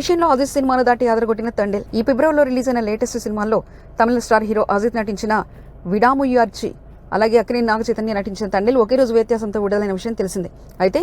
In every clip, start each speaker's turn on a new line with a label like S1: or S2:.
S1: విషయంలో అజిత్ సినిమాను దాటి అదరగొట్టిన తండేల్. ఈ ఫిబ్రవరిలో రిలీజ్ అయిన లేటెస్ట్ సినిమాల్లో తమిళ స్టార్ హీరో అజిత్ నటించిన విడాముయార్చి, అలాగే అక్కినేని నాగచైతన్య నటించిన తండేల్ ఒకే రోజు వ్యత్యాసంతో విడుదలైన విషయం తెలిసిందే. అయితే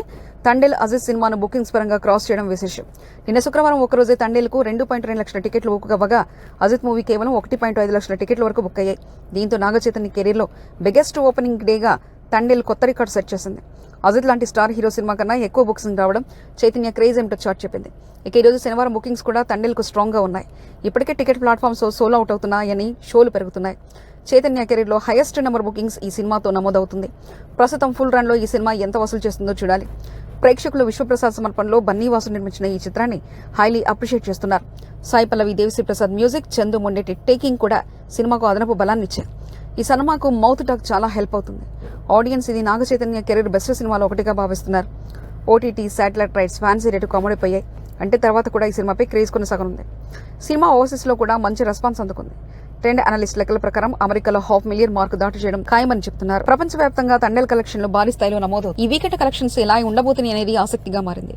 S1: తండేల్ అజిత్ సినిమాను బుకింగ్స్ పరంగా క్రాస్ చేయడం విశేషం. నిన్న శుక్రవారం ఒకరోజే తండేల్కు 2.2 లక్షల టికెట్లు బుక్ అవ్వగా అజిత్ మూవీ కేవలం 1.5 లక్షల టికెట్ల వరకు బుక్ అయ్యాయి. దీంతో నాగచైతన్య కెరీర్లో బిగ్గెస్ట్ ఓపెనింగ్ డేగా తండేల్ కొత్త రికార్డు సెట్ చేసింది. అజిత్ లాంటి స్టార్ హీరో సినిమా కన్నా ఎక్కువ బుకింగ్ రావడం చైతన్య క్రేజ్ ఏమిటో చాట్ చెప్పింది. ఇక ఈ రోజు శనివారం బుకింగ్స్ కూడా తండేల్కు స్ట్రాంగ్గా ఉన్నాయి. ఇప్పటికే టికెట్ ప్లాట్ఫామ్స్ సోల్ అవుట్ అవుతున్నాయని షోలు పెరుగుతున్నాయి. చైతన్య కెరీర్లో హైయెస్ట్ నెంబర్ బుకింగ్స్ ఈ సినిమాతో నమోదవుతుంది. ప్రస్తుతం ఫుల్ రన్లో ఈ సినిమా ఎంత వసూలు చేస్తుందో చూడాలి. ప్రేక్షకులు విశ్వప్రసాద్ సమర్పణలో బన్నీవాసు నిర్మించిన ఈ చిత్రాన్ని హైలీ అప్రిషియేట్ చేస్తున్నారు. సాయి పల్లవి, దేవిశ్రీ ప్రసాద్ మ్యూజిక్, చందు మొండేటి టేకింగ్ కూడా సినిమాకు అదనపు బలాన్ని ఇచ్చాయి. ఈ సినిమాకు మౌత్ టాక్ చాలా హెల్ప్ అవుతుంది. ఆడియన్స్ ఇది నాగ చైతన్య కెరీర్ బెస్ట్ సినిమాలో ఒకటిగా భావిస్తున్నారు. OTT, satellite rights, fancy rate కామెడీపోయాయి. అంటే తర్వాత కూడా ఈ సినిమాపై క్రేజ్ కొనసాగనుంది. సినిమా ఓవర్సీస్లో కూడా మంచి రెస్పాన్స్ అందుకుంది. ట్రెండ్ అనలిస్ట్ లెక్కల ప్రకారం అమెరికాలో 500,000 మార్కు దాటి చేయడం ఖాయమని చెప్తున్నారు. ప్రపంచవ్యాప్తంగా తండేల్ కలెక్షన్లు భారీ స్థాయిలో నమోదు. ఈ వీకెండ్ కలెక్షన్స్ ఎలా ఉండబోతున్నాయి అనేది ఆసక్తిగా మారింది.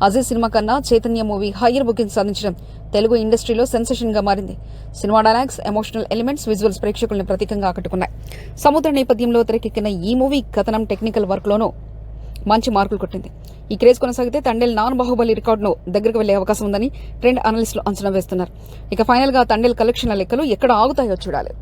S1: అజిత్ సినిమా కన్నా చైతన్య మూవీ హయ్యర్ బుకింగ్ సాధించడం తెలుగు ఇండస్ట్రీలో సెన్సేషన్ గా మారింది. Cinema dialogues, emotional elements, visuals ప్రేక్షకుల్ని ప్రతీకంగా ఆకట్టుకున్నాయి. సముద్ర నేపథ్యంలో తెరకెక్కిన ఈ మూవీ కథనం, టెక్నికల్ వర్క్ లోనూ మంచి మార్కులు కొట్టింది. ఈ క్రేజ్ కొనసాగితే తండేల్ నాన్ బాహుబలి రికార్డును దగ్గరకు వెళ్లే అవకాశం ఉందని ట్రెండ్ అనలిస్టులు అంచనా వేస్తున్నారు. ఇక ఫైనల్ గా తండేల్ కలెక్షన్ల లెక్కలు ఎక్కడ ఆగుతాయో చూడాలి.